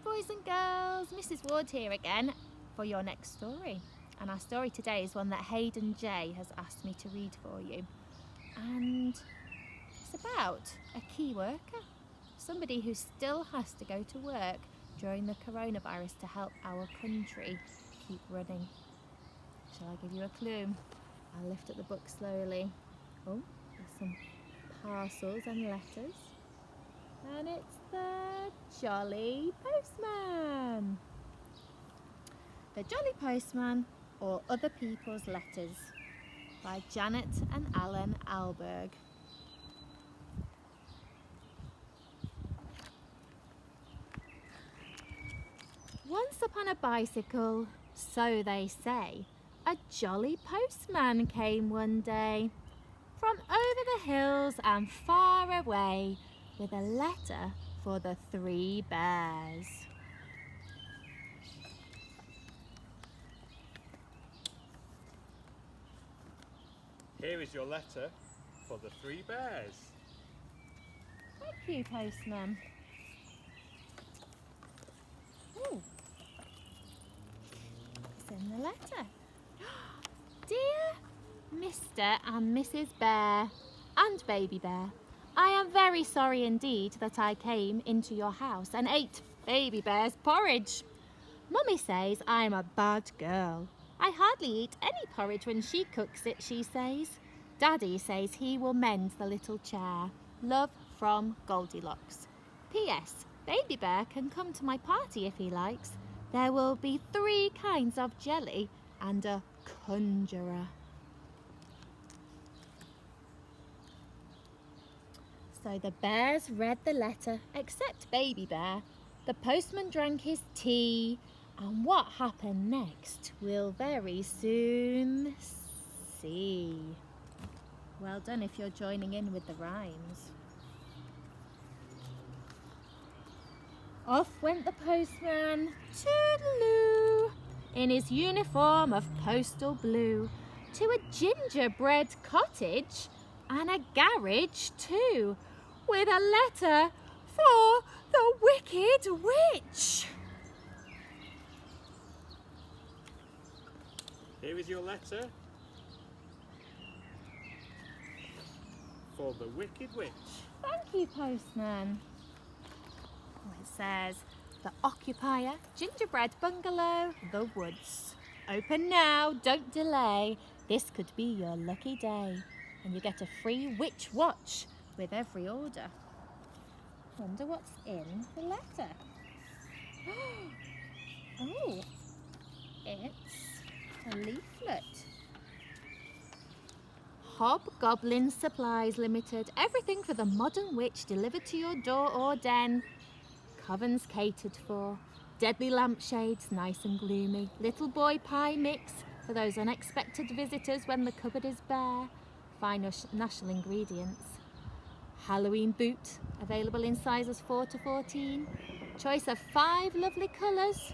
boys and girls, Mrs. Ward here again for your next story. And our story today is one that Hayden J has asked me to read for you. And it's about a key worker, somebody who still has to go to work during the coronavirus to help our country keep running. Shall I give you a clue? I'll lift up the book slowly. Oh, there's some parcels and letters. And it's the Jolly Postman. The Jolly Postman or Other People's Letters by Janet and Alan Alberg. Once upon a bicycle, so they say, a jolly postman came one day from over the hills and far away with a letter for the 3 bears. Here is your letter for the 3 bears. Thank you, postman. Oh, it's in the letter. Dear Mr. and Mrs. Bear and Baby Bear, I am very sorry indeed that I came into your house and ate Baby Bear's porridge. Mummy says I am a bad girl. I hardly eat any porridge when she cooks it, she says. Daddy says he will mend the little chair. Love from Goldilocks. P.S. Baby Bear can come to my party if he likes. There will be 3 kinds of jelly and a conjurer. So the bears read the letter, except Baby Bear. The postman drank his tea, and what happened next we'll very soon see. Well done if you're joining in with the rhymes. Off went the postman, toodaloo, in his uniform of postal blue, to a gingerbread cottage and a garage too, with a letter for the Wicked Witch. Here is your letter for the Wicked Witch. Thank you, postman. Oh, it says, the occupier, gingerbread bungalow, the woods. Open now, don't delay. This could be your lucky day. And you get a free witch watch with every order. Wonder what's in the letter. Oh, it's a leaflet. Hobgoblin Supplies Limited. Everything for the modern witch delivered to your door or den. Covens catered for. Deadly lampshades, nice and gloomy. Little boy pie mix for those unexpected visitors when the cupboard is bare. Fine national ingredients. Halloween boot, available in sizes 4 to 14. Choice of 5 lovely colours.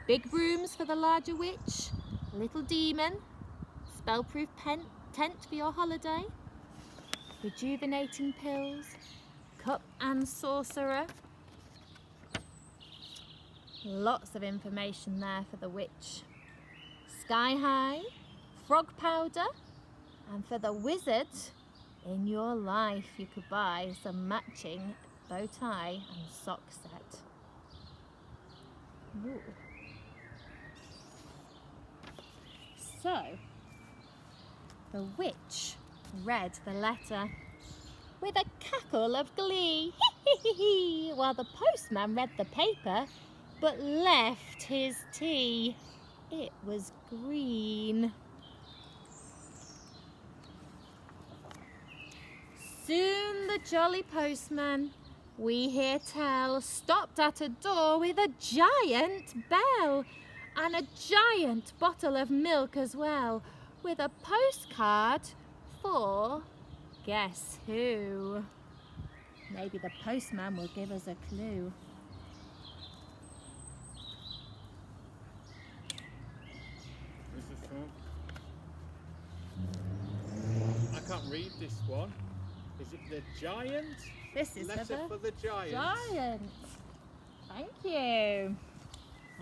Big brooms for the larger witch. Little demon. Spellproof tent for your holiday. Rejuvenating pills. Cup and sorcerer. Lots of information there for the witch. Sky high. Frog powder. And for the wizard in your life, you could buy some matching bow tie and sock set. Ooh. So, the witch read the letter with a cackle of glee, while the postman read the paper but left his tea. It was green. Soon the jolly postman, we hear tell, stopped at a door with a giant bell and a giant bottle of milk as well, with a postcard for guess who? Maybe the postman will give us a clue. Who's this from? I can't read this one. Is it the giant? This is Letter for the giant. Giant. Thank you.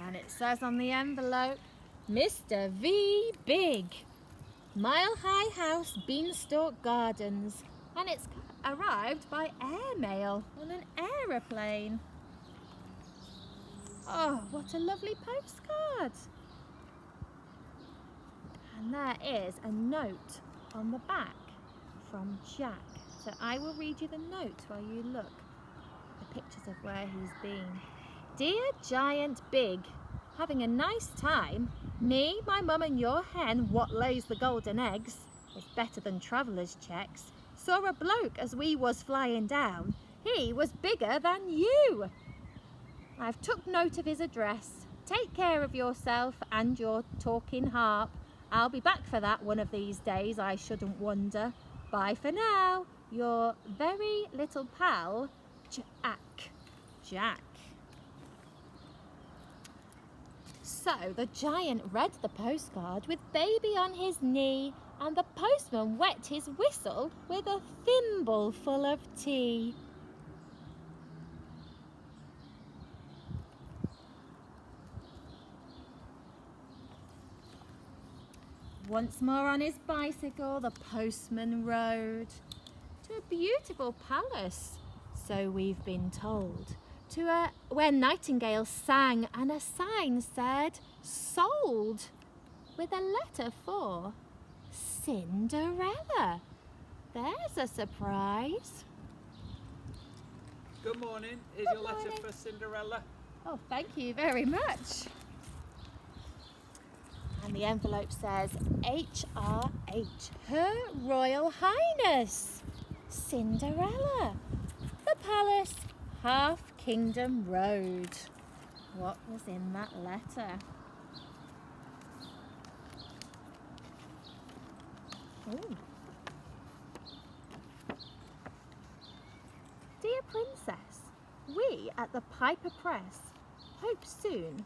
And it says on the envelope, Mr. V. Big, Mile High House, Beanstalk Gardens. And it's arrived by airmail on an aeroplane. Oh, what a lovely postcard. And there is a note on the back from Jack. So I will read you the note while you look at the pictures of where he's been. Dear Giant Big, having a nice time. Me, my mum and your hen, what lays the golden eggs, is better than travellers' checks. Saw a bloke as we was flying down. He was bigger than you. I've took note of his address. Take care of yourself and your talking harp. I'll be back for that one of these days, I shouldn't wonder. Bye for now. Your very little pal, Jack. Jack. So the giant read the postcard with baby on his knee, and the postman wet his whistle with a thimble full of tea. Once more on his bicycle, the postman rode to a beautiful palace, so we've been told, where nightingales sang and a sign said sold, with a letter for Cinderella. There's a surprise. Good morning. Here's your letter for Cinderella. Oh, thank you very much. And the envelope says HRH, Her Royal Highness Cinderella, the palace, Half Kingdom Road. What was in that letter? Ooh. Dear Princess, we at the Piper Press hope soon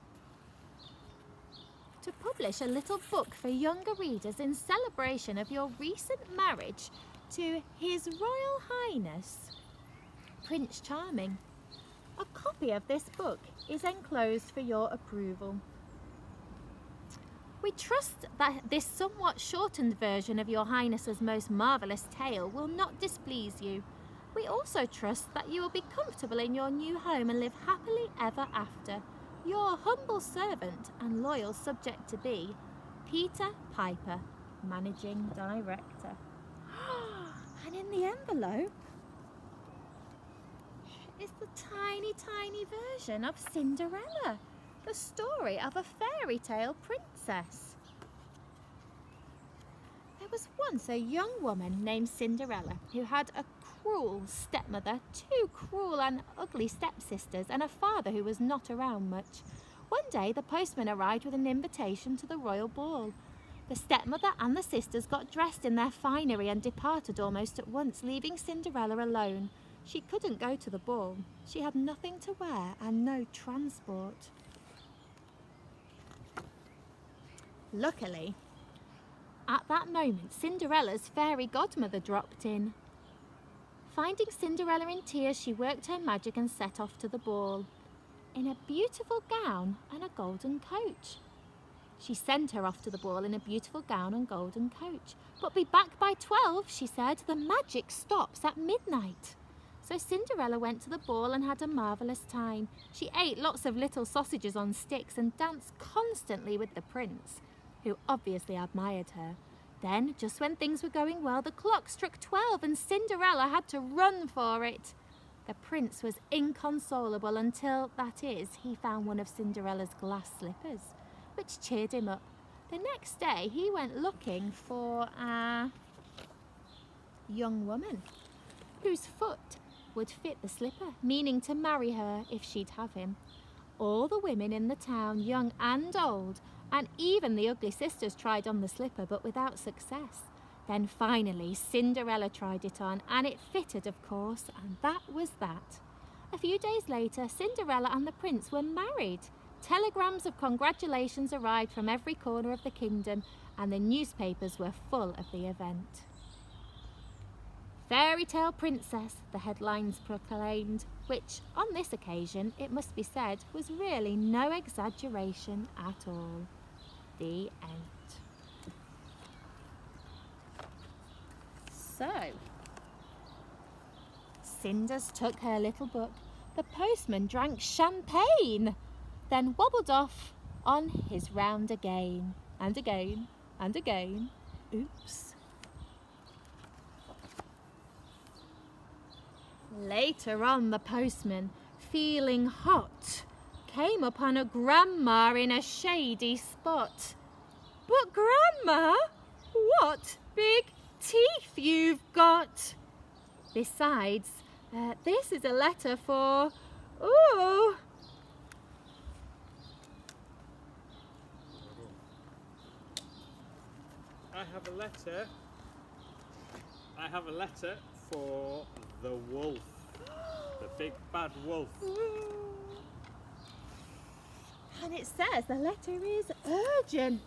to publish a little book for younger readers in celebration of your recent marriage to His Royal Highness Prince Charming. A copy of this book is enclosed for your approval. We trust that this somewhat shortened version of Your Highness's most marvellous tale will not displease you. We also trust that you will be comfortable in your new home and live happily ever after. Your humble servant and loyal subject to be, Peter Piper, Managing Director. And in the envelope is the tiny, tiny version of Cinderella, the story of a fairy tale princess. There was once a young woman named Cinderella who had a cruel stepmother, two cruel and ugly stepsisters, and a father who was not around much. One day the postman arrived with an invitation to the royal ball. The stepmother and the sisters got dressed in their finery and departed almost at once, leaving Cinderella alone. She couldn't go to the ball. She had nothing to wear and no transport. Luckily, at that moment, Cinderella's fairy godmother dropped in. Finding Cinderella in tears, she worked her magic and set off to the ball, in a beautiful gown and a golden coach. She sent her off to the ball in a beautiful gown and golden coach. But be back by 12, she said. The magic stops at midnight. So Cinderella went to the ball and had a marvellous time. She ate lots of little sausages on sticks and danced constantly with the prince, who obviously admired her. Then, just when things were going well, the clock struck 12 and Cinderella had to run for it. The prince was inconsolable until, that is, he found one of Cinderella's glass slippers, which cheered him up. The next day, he went looking for a young woman whose foot would fit the slipper, meaning to marry her if she'd have him. All the women in the town, young and old, and even the ugly sisters tried on the slipper, but without success. Then finally Cinderella tried it on, and it fitted, of course, and that was that. A few days later, Cinderella and the prince were married. Telegrams of congratulations arrived from every corner of the kingdom, and the newspapers were full of the event. Fairy tale princess, the headlines proclaimed, which, on this occasion, it must be said, was really no exaggeration at all. The end. So, Cinders took her little book. The postman drank champagne, then wobbled off on his round again, and again, and again. Oops. Later on, the postman, feeling hot, came upon a grandma in a shady spot. But Grandma, what big teeth you've got! Besides, this is a letter for... Ooh! I have a letter for the wolf. The big bad wolf. And it says the letter is urgent.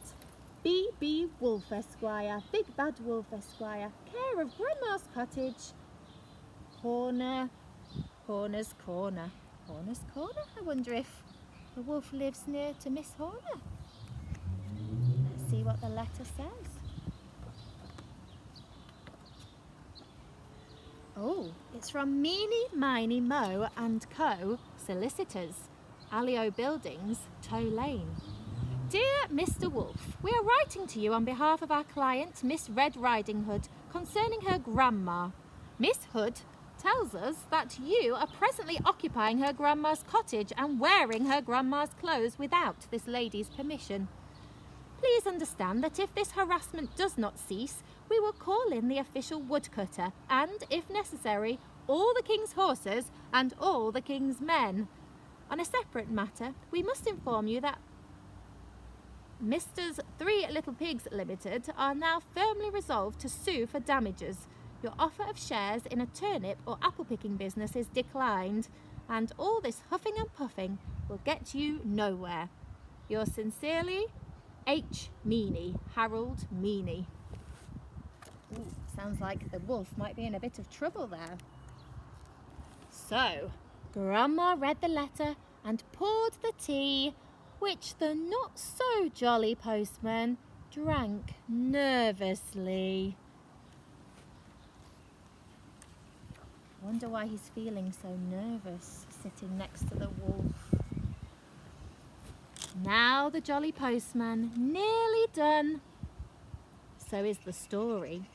B.B. Wolf Esquire, Big Bad Wolf Esquire, care of Grandma's cottage. Horner's Corner. Horner's Corner? I wonder if the wolf lives near to Miss Horner. Let's see what the letter says. Oh, it's from Meeny, Miny, Mo and Co. Solicitors, Alio Buildings, Tow Lane. Dear Mr. Wolf, we are writing to you on behalf of our client, Miss Red Riding Hood, concerning her grandma. Miss Hood tells us that you are presently occupying her grandma's cottage and wearing her grandma's clothes without this lady's permission. Please understand that if this harassment does not cease, we will call in the official woodcutter and, if necessary, all the King's horses and all the King's men. On a separate matter, we must inform you that Mr.'s Three Little Pigs Limited are now firmly resolved to sue for damages. Your offer of shares in a turnip or apple picking business is declined, and all this huffing and puffing will get you nowhere. Yours sincerely, H. Meany, Harold Meany. Ooh, sounds like the wolf might be in a bit of trouble there. So, Grandma read the letter and poured the tea, which the not-so-jolly postman drank nervously. Wonder why he's feeling so nervous, sitting next to the wolf. Now the jolly postman, nearly done, so is the story,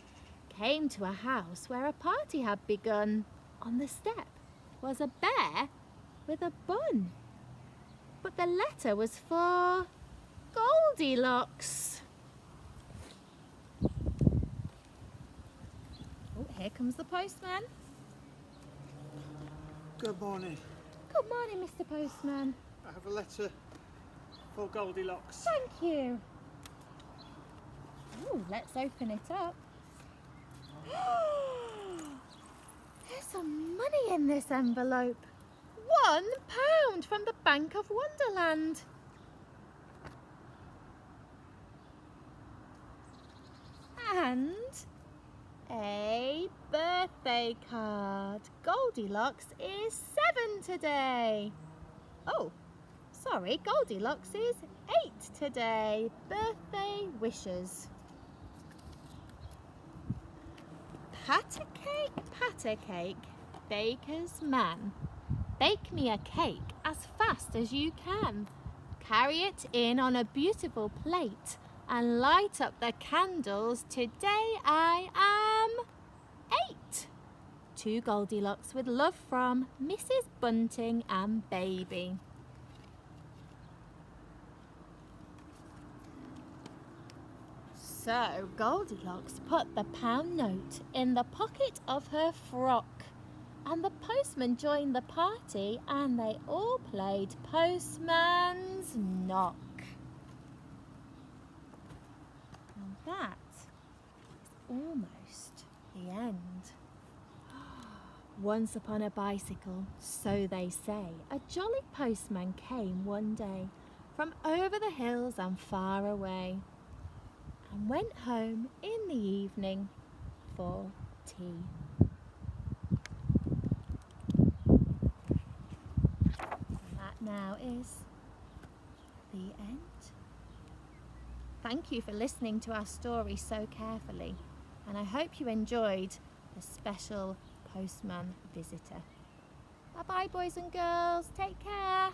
came to a house where a party had begun. On the step was a bear with a bun. But the letter was for Goldilocks. Oh, here comes the postman. Good morning. Good morning, Mr. Postman. I have a letter for Goldilocks. Thank you. Oh, let's open it up. There's some money in this envelope. £1 from the Bank of Wonderland. And a birthday card. Goldilocks is 7 today. Oh, sorry, Goldilocks is 8 today. Birthday wishes. Patter cake, baker's man. Bake me a cake as fast as you can. Carry it in on a beautiful plate and light up the candles. Today I am 8. To Goldilocks with love from Mrs. Bunting and baby. So Goldilocks put the pound note in the pocket of her frock, and the postman joined the party, and they all played Postman's Knock. And that is almost the end. Once upon a bicycle, so they say, a jolly postman came one day from over the hills and far away, and went home in the evening for tea. now is the end. Thank you for listening to our story so carefully, and I hope you enjoyed the special postman visitor. Bye bye, boys and girls. Take care.